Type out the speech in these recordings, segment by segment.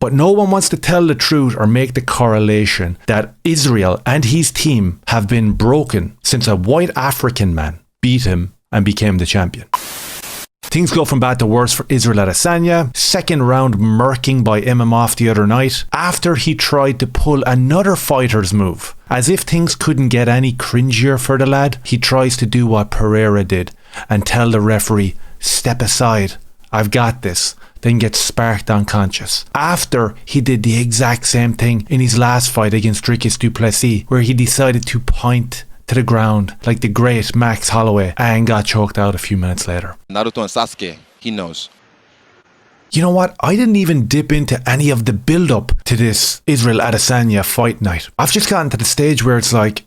But no one wants to tell the truth or make the correlation that Israel and his team have been broken since a white African man beat him and became the champion. Things go from bad to worse for Israel Adesanya. Second round murking by Imavov the other night after he tried to pull another fighter's move. As if things couldn't get any cringier for the lad, he tries to do what Pereira did and tell the referee, "Step aside, I've got this," then gets sparked unconscious. After he did the exact same thing in his last fight against Dricus Du Plessis, where he decided to point to the ground like the great Max Holloway and got choked out a few minutes later. Naruto and Sasuke, he knows. You know what? I didn't even dip into any of the build-up to this Israel Adesanya fight night. I've just gotten to the stage where it's like,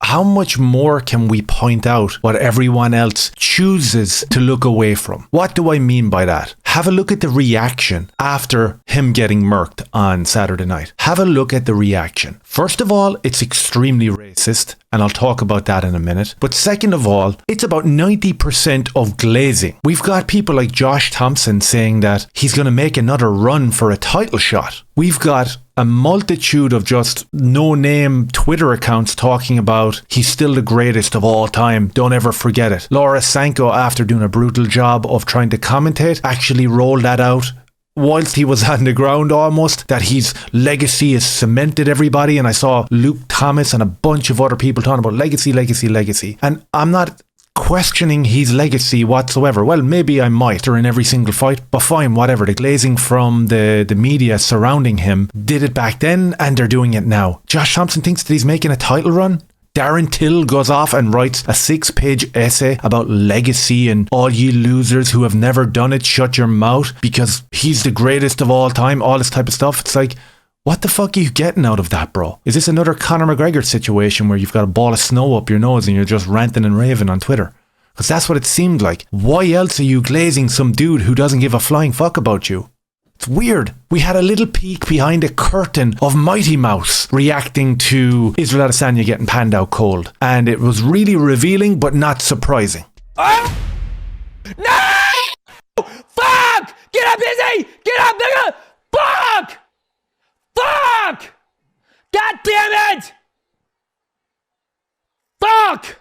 how much more can we point out what everyone else chooses to look away from? What do I mean by that? Have a look at the reaction after him getting murked on Saturday night. Have a look at the reaction. First of all, it's extremely racist, and I'll talk about that in a minute. But second of all, it's about 90% of glazing. We've got people like Josh Thompson saying that he's going to make another run for a title shot. We've got a multitude of just no-name Twitter accounts talking about he's still the greatest of all time, don't ever forget it. Laura Sanko, after doing a brutal job of trying to commentate, actually rolled that out whilst he was on the ground almost, that his legacy is cemented, everybody. And I saw Luke Thomas and a bunch of other people talking about legacy. And I'm not questioning his legacy whatsoever. Well, maybe I might during every single fight, but fine, whatever. The glazing from the media surrounding him did it back then, and they're doing it now. Josh Thompson thinks that he's making a title run. Darren Till goes off and writes a 6-page essay about legacy and all ye losers who have never done it, shut your mouth because he's the greatest of all time, all this type of stuff. It's like, what the fuck are you getting out of that, bro? Is this another Conor McGregor situation where you've got a ball of snow up your nose and you're just ranting and raving on Twitter? Because that's what it seemed like. Why else are you glazing some dude who doesn't give a flying fuck about you? It's weird. We had a little peek behind a curtain of Mighty Mouse reacting to Israel Adesanya getting panned out cold. And it was really revealing, but not surprising. Oh! No! Fuck! Get up, Izzy! Get up, nigga! Fuck! Fuck! God damn it! Fuck!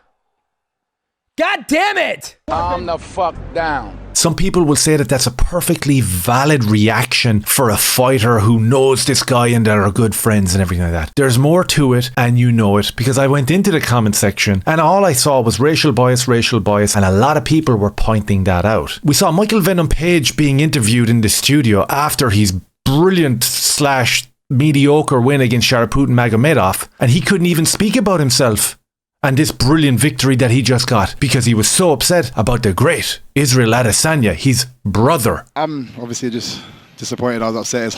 God damn it! Calm the fuck down. Some people will say that that's a perfectly valid reaction for a fighter who knows this guy and that are good friends and everything like that. There's more to it, and you know it, because I went into the comment section and all I saw was racial bias, and a lot of people were pointing that out. We saw Michael Venom Page being interviewed in the studio after his brilliant / mediocre win against Shariput Magomedov, and he couldn't even speak about himself and this brilliant victory that he just got because he was so upset about the great Israel Adesanya, his brother. I'm obviously just disappointed. I was upset. It's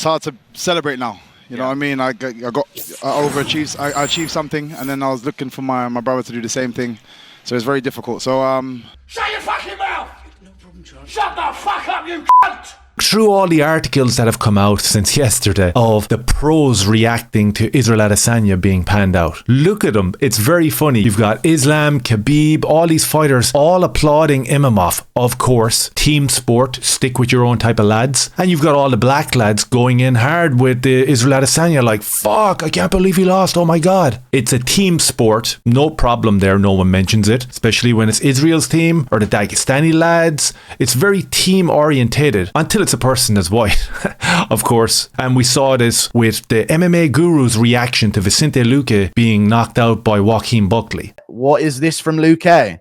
hard to celebrate now. You know what I mean? I overachieved. I achieved something, and then I was looking for my brother to do the same thing. So it's very difficult. So shut your fucking mouth! No problem, Charles. Shut the fuck up, you cunt! Through all the articles that have come out since yesterday of the pros reacting to Israel Adesanya being panned out, look at them. It's very funny. You've got Islam, Khabib, all these fighters all applauding Imavov. Of course, team sport, stick with your own type of lads. And you've got all the black lads going in hard with the Israel Adesanya like, fuck, I can't believe he lost. Oh my God. It's a team sport. No problem there. No one mentions it, especially when it's Israel's team or the Dagestani lads. It's very team orientated until it's a person that's white, of course. And we saw this with the MMA guru's reaction to Vicente Luque being knocked out by Joaquin Buckley. What is this from Luque?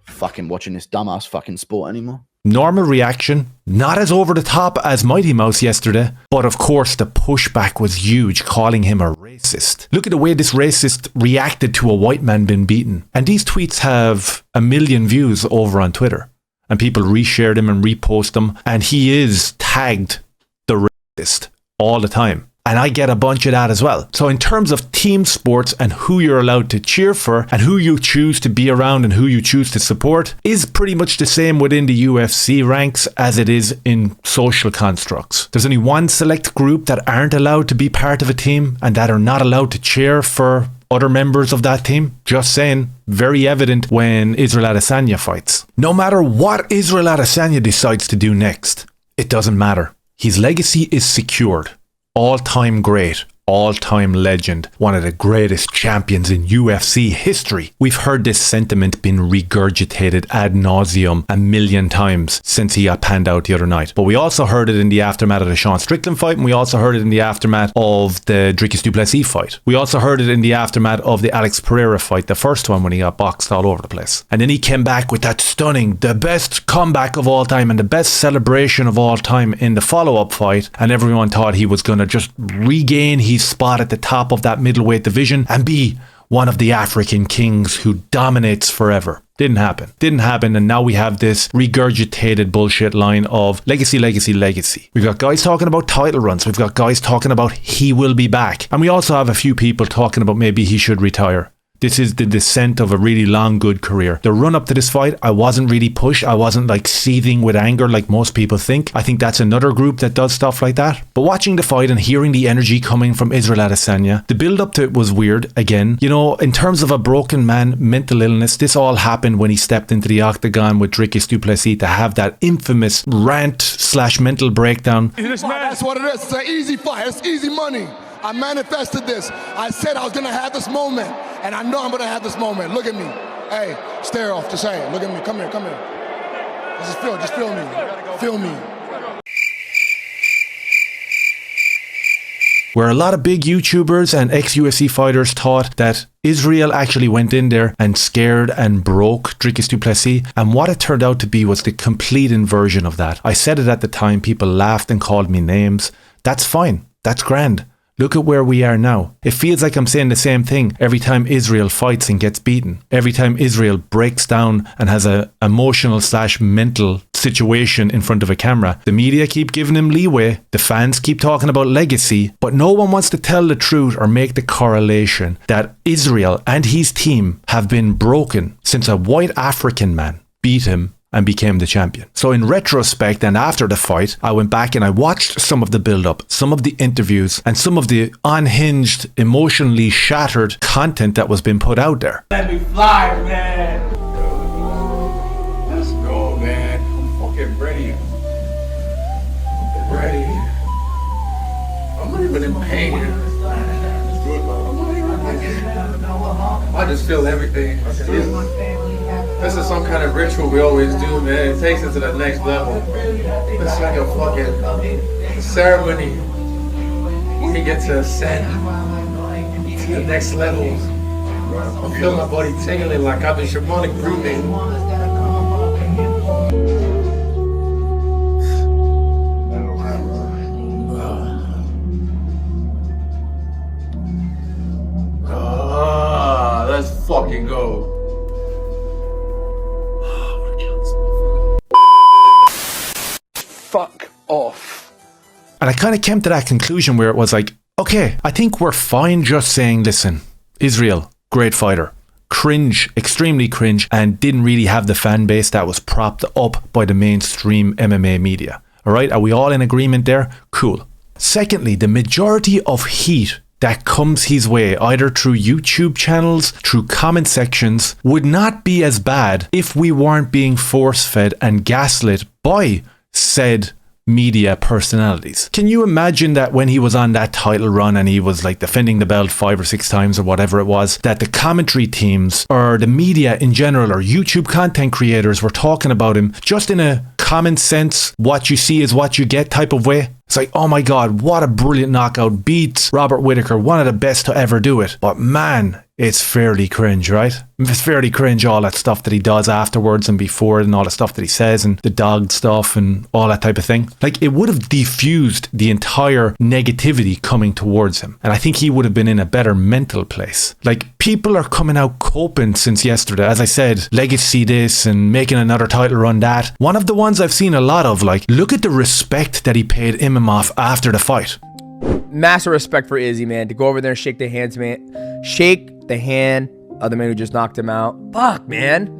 Fucking watching this dumbass fucking sport anymore. Normal reaction, not as over the top as Mighty Mouse yesterday, but of course the pushback was huge, calling him a racist. Look at the way this racist reacted to a white man being beaten. And these tweets have 1 million views over on Twitter. And people reshare them and repost them. And he is tagged the racist all the time. And I get a bunch of that as well. So in terms of team sports and who you're allowed to cheer for and who you choose to be around and who you choose to support is pretty much the same within the UFC ranks as it is in social constructs. There's only one select group that aren't allowed to be part of a team and that are not allowed to cheer for other members of that team. Just saying, very evident when Israel Adesanya fights. No matter what Israel Adesanya decides to do next, it doesn't matter. His legacy is secured. All-time great, all-time legend, one of the greatest champions in UFC history. We've heard this sentiment being regurgitated ad nauseum a million times since he got panned out the other night. But we also heard it in the aftermath of the Sean Strickland fight, and we also heard it in the aftermath of the Dricus Du Plessis fight. We also heard it in the aftermath of the Alex Pereira fight, the first one when he got boxed all over the place. And then he came back with that stunning, the best comeback of all time and the best celebration of all time in the follow-up fight, and everyone thought he was going to just regain his spot at the top of that middleweight division and be one of the African kings who dominates forever. Didn't happen, and now we have this regurgitated bullshit line of legacy, legacy, legacy. We've got guys talking about title runs, we've got guys talking about he will be back, and we also have a few people talking about maybe he should retire. This is the descent of a really long, good career. The run up to this fight, I wasn't really pushed. I wasn't like seething with anger like most people think. I think that's another group that does stuff like that. But watching the fight and hearing the energy coming from Israel Adesanya, the build up to it was weird again. You know, in terms of a broken man, mental illness, this all happened when he stepped into the octagon with Dricus Du Plessis to have that infamous rant/mental breakdown. That's what it is. It's an easy fight. It's easy money. I manifested this. I said I was going to have this moment, and I know I'm going to have this moment. Look at me. Hey, stare off. Just say it. Look at me. Come here. Come here. Just feel me. Feel me. Where a lot of big YouTubers and ex-UFC fighters thought that Israel actually went in there and scared and broke Dricus Du Plessis, and what it turned out to be was the complete inversion of that. I said it at the time, people laughed and called me names. That's fine. That's grand. Look at where we are now. It feels like I'm saying the same thing every time Israel fights and gets beaten. Every time Israel breaks down and has a emotional/mental situation in front of a camera. The media keep giving him leeway. The fans keep talking about legacy. But no one wants to tell the truth or make the correlation that Israel and his team have been broken since a white African man beat him and became the champion. So in retrospect and after the fight, I went back and I watched some of the build-up, some of the interviews, and some of the unhinged, emotionally shattered content that was being put out there. Let me fly, man. Let's go, man. I'm fucking ready. I'm ready. I'm not even in pain. I just feel everything. This is some kind of ritual we always do, man. It takes it to the next level. It's like a fucking ceremony. We get to ascend to the next level. I feel my body tingling like I've been shamanic breathing. Let's fucking go. Fuck off. And I kind of came to that conclusion where it was like, okay, I think we're fine just saying, listen, Israel, great fighter. Cringe, extremely cringe, and didn't really have the fan base that was propped up by the mainstream MMA media. All right, are we all in agreement there? Cool. Secondly, the majority of heat that comes his way, either through YouTube channels, through comment sections, would not be as bad if we weren't being force-fed and gaslit by said media personalities. Can you imagine that when he was on that title run and he was like defending the belt 5 or 6 times or whatever it was, that the commentary teams or the media in general or YouTube content creators were talking about him just in a common sense, what you see is what you get type of way? It's like, oh my God, what a brilliant knockout. Beats Robert Whittaker, one of the best to ever do it. But man, it's fairly cringe, right? It's fairly cringe, all that stuff that he does afterwards and before and all the stuff that he says and the dog stuff and all that type of thing. Like, it would have diffused the entire negativity coming towards him. And I think he would have been in a better mental place. Like, people are coming out coping since yesterday. As I said, legacy this and making another title run that. One of the ones I've seen a lot of, like, look at the respect that he paid Imavov after the fight. Massive respect for Izzy, man. To go over there and shake the hands, man. Shake the hand of the man who just knocked him out. Fuck, man.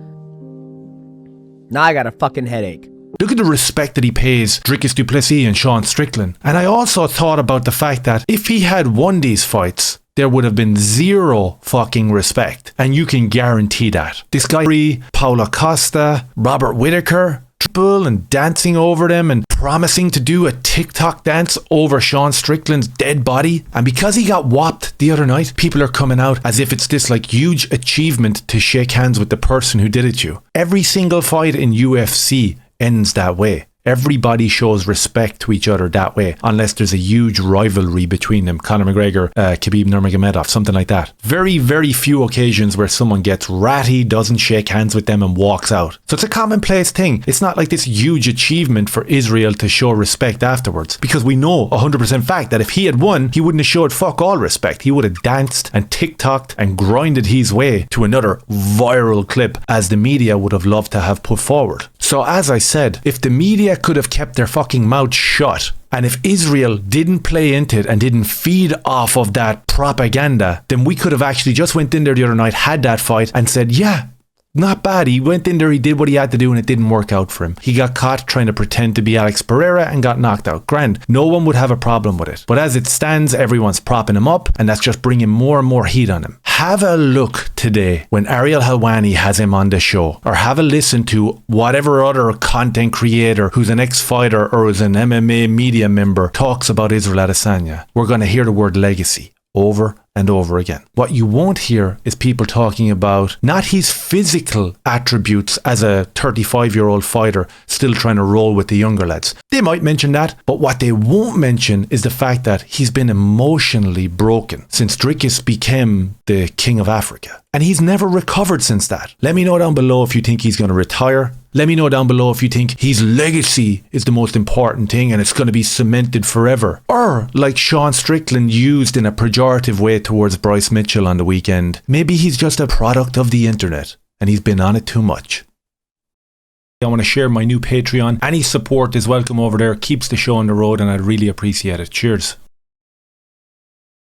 Now I got a fucking headache. Look at the respect that he pays Dricus Du Plessis and Sean Strickland. And I also thought about the fact that if he had won these fights, there would have been zero fucking respect. And you can guarantee that. This guy, Paulo Costa, Robert Whittaker, triple and dancing over them and promising to do a TikTok dance over Sean Strickland's dead body. And because he got whopped the other night, people are coming out as if it's this like huge achievement to shake hands with the person who did it to you. Every single fight in UFC ends that way. Everybody shows respect to each other that way, unless there's a huge rivalry between them. Conor McGregor, Khabib Nurmagomedov, something like that. Very, very few occasions where someone gets ratty, doesn't shake hands with them and walks out. So it's a commonplace thing. It's not like this huge achievement for Israel to show respect afterwards, because we know 100% fact that if he had won, he wouldn't have showed fuck all respect. He would have danced and TikToked and grinded his way to another viral clip, as the media would have loved to have put forward. So as I said, if the media could have kept their fucking mouth shut, and if Israel didn't play into it and didn't feed off of that propaganda, then we could have actually just went in there the other night, had that fight and said, yeah, not bad. He went in there, he did what he had to do and it didn't work out for him. He got caught trying to pretend to be Alex Pereira and got knocked out. Grand. No one would have a problem with it. But as it stands, everyone's propping him up and that's just bringing more and more heat on him. Have a look today when Ariel Helwani has him on the show, or have a listen to whatever other content creator who's an ex-fighter or who's an MMA media member talks about Israel Adesanya. We're going to hear the word legacy over and over again. What you won't hear is people talking about not his physical attributes as a 35-year-old fighter still trying to roll with the younger lads. They might mention that, but what they won't mention is the fact that he's been emotionally broken since Dricus became the King of Africa. And he's never recovered since that. Let me know down below if you think he's going to retire. Let me know down below if you think his legacy is the most important thing and it's going to be cemented forever. Or, like Sean Strickland used in a pejorative way towards Bryce Mitchell on the weekend, maybe he's just a product of the internet and he's been on it too much. I want to share my new Patreon. Any support is welcome over there. Keeps the show on the road and I'd really appreciate it. Cheers.